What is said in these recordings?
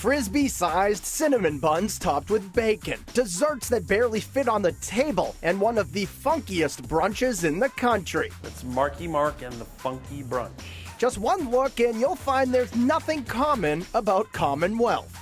Frisbee-sized cinnamon buns topped with bacon, desserts that barely fit on the table, and one of the funkiest brunches in the country. It's Marky Mark and the Funky Brunch. Just one look and you'll find there's nothing common about Commonwealth.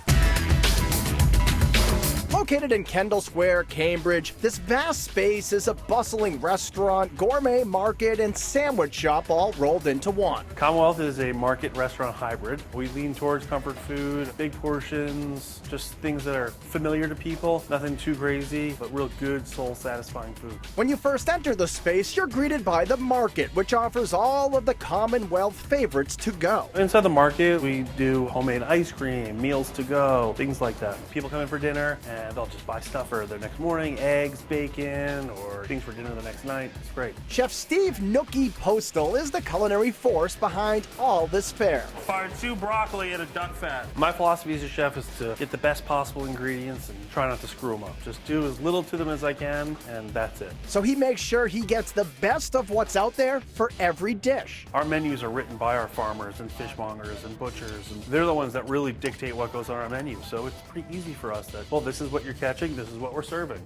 Located in Kendall Square, Cambridge, this vast space is a bustling restaurant, gourmet market, and sandwich shop all rolled into one. Commonwealth is a market-restaurant hybrid. We lean towards comfort food, big portions, just things that are familiar to people, nothing too crazy, but real good, soul-satisfying food. When you first enter the space, you're greeted by the market, which offers all of the Commonwealth favorites to go. Inside the market, we do homemade ice cream, meals to go, things like that. People come in for dinner and they'll just buy stuff for their next morning, eggs, bacon, or things for dinner the next night. It's great. Chef Steve Nookie Postal is the culinary force behind all this fare. Fired 2 broccoli and a duck fat. My philosophy as a chef is to get the best possible ingredients and try not to screw them up. Just do as little to them as I can, and that's it. So he makes sure he gets the best of what's out there for every dish. Our menus are written by our farmers and fishmongers and butchers, and they're the ones that really dictate what goes on our menu. So it's pretty easy for us that, well, this is what you're catching, this is what we're serving.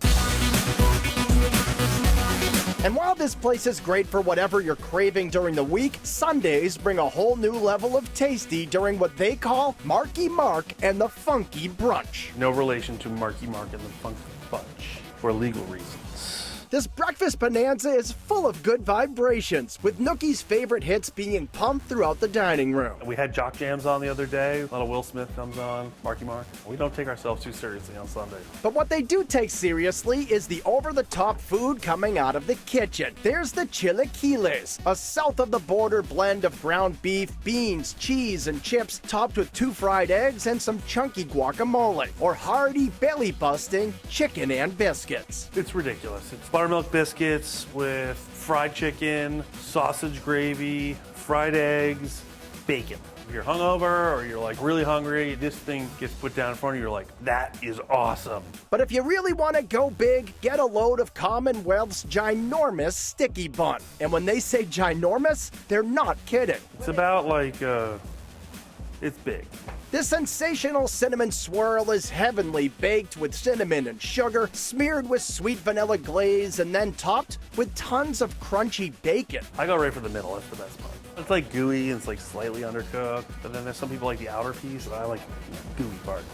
And while this place is great for whatever you're craving during the week, Sundays bring a whole new level of tasty during what they call Marky Mark and the Funky Brunch. No relation to Marky Mark and the Funky Bunch for legal reasons. This breakfast bonanza is full of good vibrations, with Nookie's favorite hits being pumped throughout the dining room. We had Jock Jams on the other day. A lot of Will Smith comes on, Marky Mark. We don't take ourselves too seriously on Sunday. But what they do take seriously is the over-the-top food coming out of the kitchen. There's the Chilaquiles, a south-of-the-border blend of ground beef, beans, cheese, and chips topped with 2 fried eggs and some chunky guacamole, or hearty, belly-busting chicken and biscuits. It's ridiculous. It's buttermilk biscuits with fried chicken, sausage gravy, fried eggs, bacon. If you're hungover or you're like really hungry, this thing gets put down in front of you, you're like, that is awesome. But if you really want to go big, get a load of Commonwealth's ginormous sticky bun. And when they say ginormous, they're not kidding. It's about like, it's big. This sensational cinnamon swirl is heavenly, baked with cinnamon and sugar, smeared with sweet vanilla glaze, and then topped with tons of crunchy bacon. I go right for the middle, that's the best part. It's like gooey and it's like slightly undercooked, but then there's some people like the outer piece, and I like the gooey part.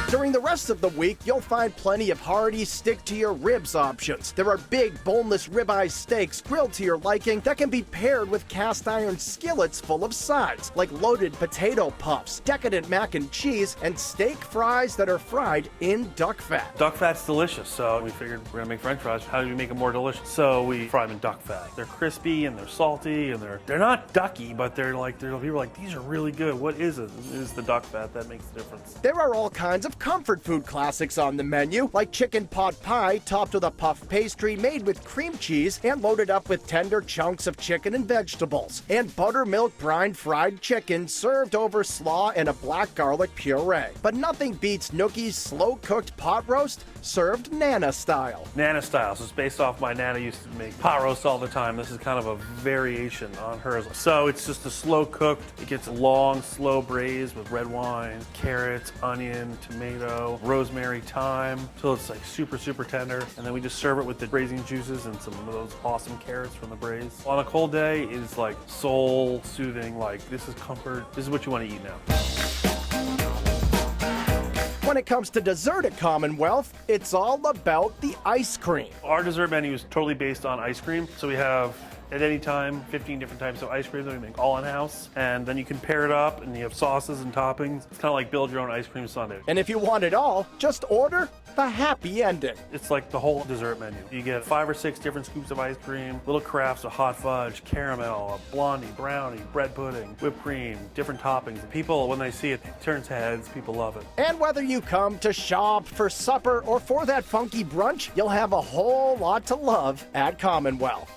During the rest of the week, you'll find plenty of hearty stick-to-your-ribs options. There are big, boneless ribeye steaks grilled to your liking that can be paired with cast-iron skillets full of sides, like loaded potato puffs, decadent mac and cheese, and steak fries that are fried in duck fat. Duck fat's delicious, so we figured we're gonna make French fries. How do we make them more delicious? So we fry them in duck fat. They're crispy and they're salty and they're not ducky, but people are like, these are really good. What is it? It is the duck fat that makes the difference. There are all kinds of comfort food classics on the menu, like chicken pot pie topped with a puff pastry made with cream cheese and loaded up with tender chunks of chicken and vegetables, and buttermilk brine fried chicken served over slaw and a black garlic puree. But nothing beats Nookie's slow-cooked pot roast served Nana style. Nana style, so it's based off my Nana used to make pot roast all the time. This is kind of a variation on hers. So it's just a slow cooked, it gets long, slow braised with red wine, carrots, onion, tomato, rosemary, thyme, till it's like super, super tender. And then we just serve it with the braising juices and some of those awesome carrots from the braise. On a cold day, it's like soul soothing, like this is comfort. This is what you want to eat now. When it comes to dessert at Commonwealth, it's all about the ice cream. Our dessert menu is totally based on ice cream. So we have, at any time, 15 different types of ice cream that we make all in-house. And then you can pair it up and you have sauces and toppings. It's kind of like build your own ice cream sundae. And if you want it all, just order the happy ending. It's like the whole dessert menu. You get 5 or 6 different scoops of ice cream, little crafts of hot fudge, caramel, a blondie, brownie, bread pudding, whipped cream, different toppings. People, when they see it, it turns heads. People love it. And whether you come to shop, for supper, or for that funky brunch, you'll have a whole lot to love at Commonwealth.